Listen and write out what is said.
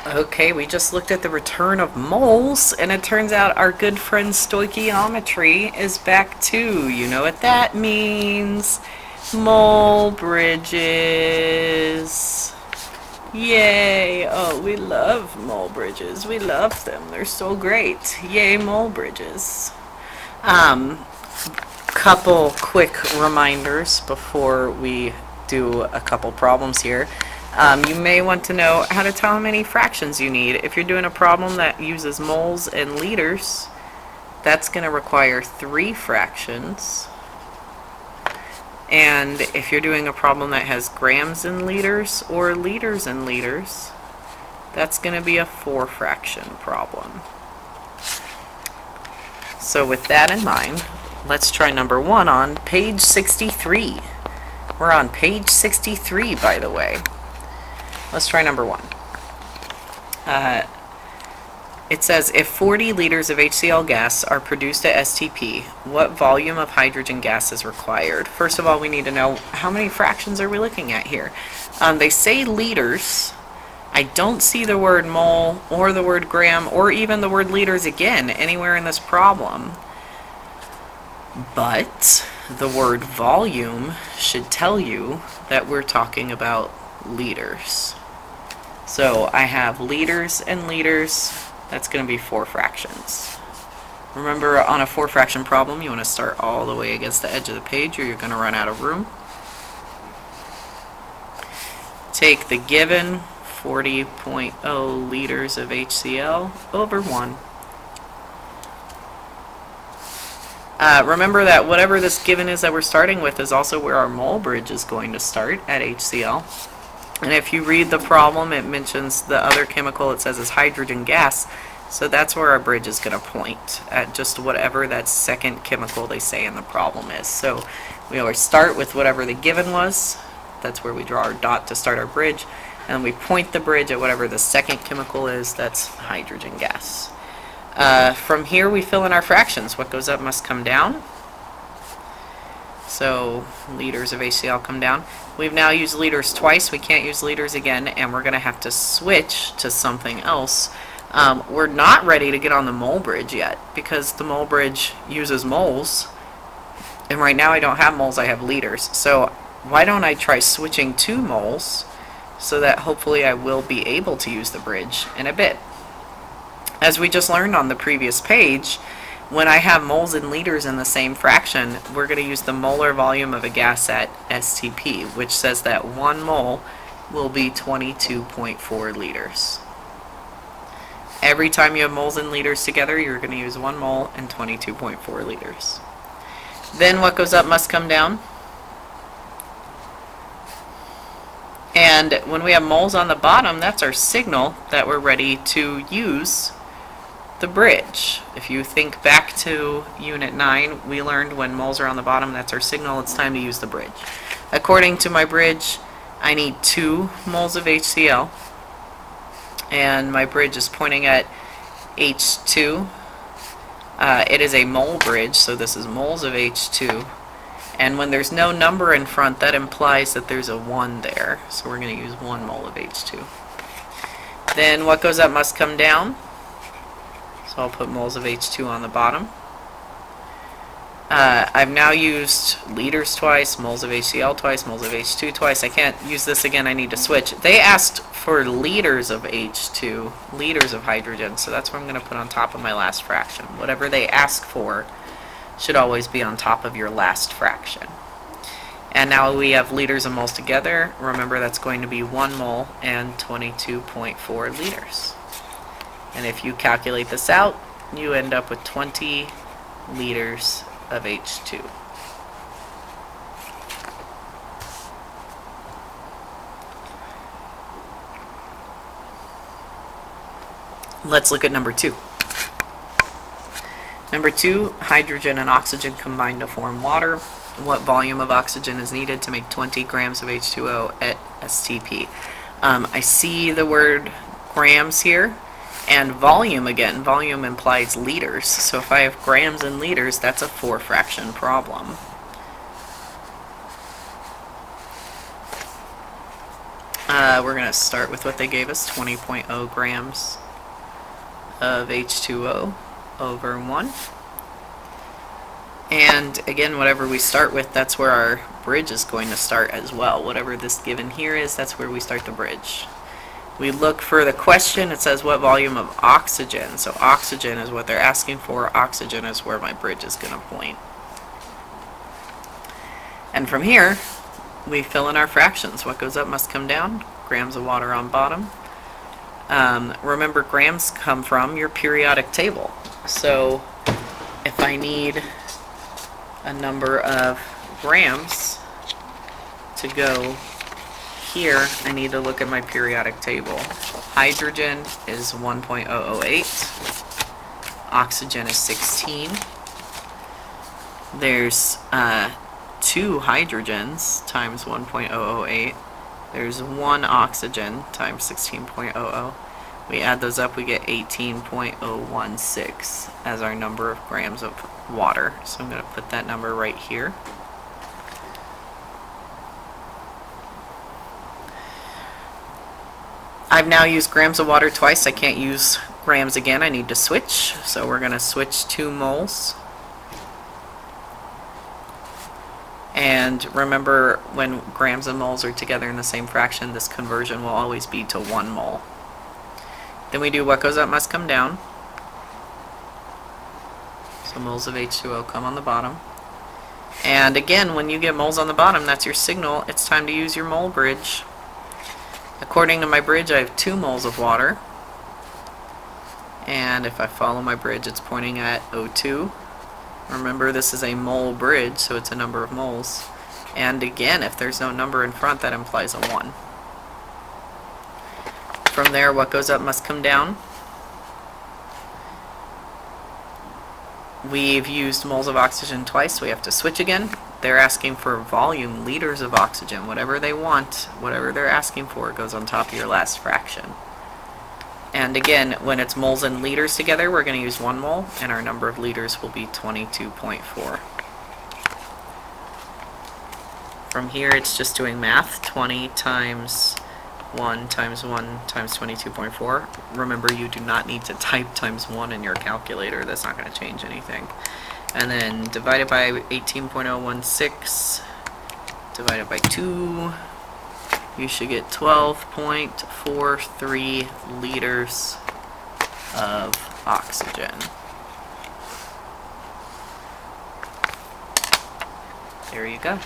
Okay, we just looked at the return of moles, and it turns out our good friend stoichiometry is back too. You know what that means? Mole bridges. Yay! Oh, we love mole bridges. We love them. They're so great. Yay, mole bridges. Um, Couple quick reminders before we do a couple problems here. You may want to know how to tell how many fractions you need. If you're doing a problem that uses moles and liters, that's going to require 3 fractions. And if you're doing a problem that has grams and liters or liters and liters, that's going to be a 4 fraction problem. So with that in mind, let's try number 1 on page 63. We're on page 63, by the way. Let's try number 1. It says, if 40 liters of HCl gas are produced at STP, what volume of hydrogen gas is required? First of all, we need to know how many fractions are we looking at here. They say liters. I don't see the word mole or the word gram or even the word liters again anywhere in this problem. But the word volume should tell you that we're talking about liters. So I have liters and liters. That's going to be 4 fractions. Remember, on a 4 fraction problem, you want to start all the way against the edge of the page or you're going to run out of room. Take the given 40.0 liters of HCl over 1. Remember that whatever this given is that we're starting with is also where our mole bridge is going to start at HCl. And if you read the problem, it mentions the other chemical it says is hydrogen gas. So that's where our bridge is going to point, at just whatever that second chemical they say in the problem is. So we always start with whatever the given was. That's where we draw our dot to start our bridge. And we point the bridge at whatever the second chemical is. That's hydrogen gas. From here we fill in our fractions. What goes up must come down. So liters of HCl come down. We've now used liters twice. We can't use liters again, and we're going to have to switch to something else. We're not ready to get on the mole bridge yet because the mole bridge uses moles. And right now I don't have moles, I have liters. So why don't I try switching to moles so that hopefully I will be able to use the bridge in a bit. As we just learned on the previous page, when I have moles and liters in the same fraction, we're going to use the molar volume of a gas at STP, which says that 1 mole will be 22.4 liters. Every time you have moles and liters together, you're going to use 1 mole and 22.4 liters. Then what goes up must come down. And when we have moles on the bottom, that's our signal that we're ready to use the bridge. If you think back to Unit 9, we learned when moles are on the bottom, that's our signal, it's time to use the bridge. According to my bridge, I need 2 moles of HCl, and my bridge is pointing at H2. It is a mole bridge, so this is moles of H2. And when there's no number in front, that implies that there's a 1 there. So we're going to use 1 mole of H2. Then what goes up must come down. So I'll put moles of H2 on the bottom. I've now used liters twice, moles of HCl twice, moles of H2 twice. I can't use this again, I need to switch. They asked for liters of H2, liters of hydrogen, so that's what I'm going to put on top of my last fraction. Whatever they ask for should always be on top of your last fraction. And now we have liters and moles together. Remember, that's going to be 1 mole and 22.4 liters. And if you calculate this out, you end up with 20 liters of H2. Let's look at number 2. Number 2, hydrogen and oxygen combine to form water. What volume of oxygen is needed to make 20 grams of H2O at STP? I see the word grams here. And volume, again, volume implies liters. So if I have grams and liters, that's a 4 fraction problem. We're going to start with what they gave us, 20.0 grams of H2O over 1. And again, whatever we start with, that's where our bridge is going to start as well. Whatever this given here is, that's where we start the bridge. We look for the question, it says what volume of oxygen. So oxygen is what they're asking for. Oxygen is where my bridge is going to point. And from here, we fill in our fractions. What goes up must come down. Grams of water on bottom. Remember, grams come from your periodic table. So if I need a number of grams to go here, I need to look at my periodic table. Hydrogen is 1.008. Oxygen is 16. There's 2 hydrogens times 1.008. There's 1 oxygen times 16.00. We add those up, we get 18.016 as our number of grams of water. So I'm going to put that number right here. I've now used grams of water twice. I can't use grams again. I need to switch. So we're going to switch 2 moles. And remember, when grams and moles are together in the same fraction, this conversion will always be to 1 mole. Then we do what goes up must come down. So moles of H2O come on the bottom. And again, when you get moles on the bottom, that's your signal. It's time to use your mole bridge. According to my bridge, I have 2 moles of water. And if I follow my bridge, it's pointing at O2. Remember, this is a mole bridge, so it's a number of moles. And again, if there's no number in front, that implies a 1. From there, what goes up must come down. We've used moles of oxygen twice, so we have to switch again. They're asking for volume, liters of oxygen. Whatever they want, whatever they're asking for, goes on top of your last fraction. And again, when it's moles and liters together, we're going to use 1 mole, and our number of liters will be 22.4. From here, it's just doing math. 20 times 1 times 1 times 22.4. Remember, you do not need to type times 1 in your calculator. That's not going to change anything. And then divided by 18.016, divided by 2, you should get 12.43 liters of oxygen. There you go.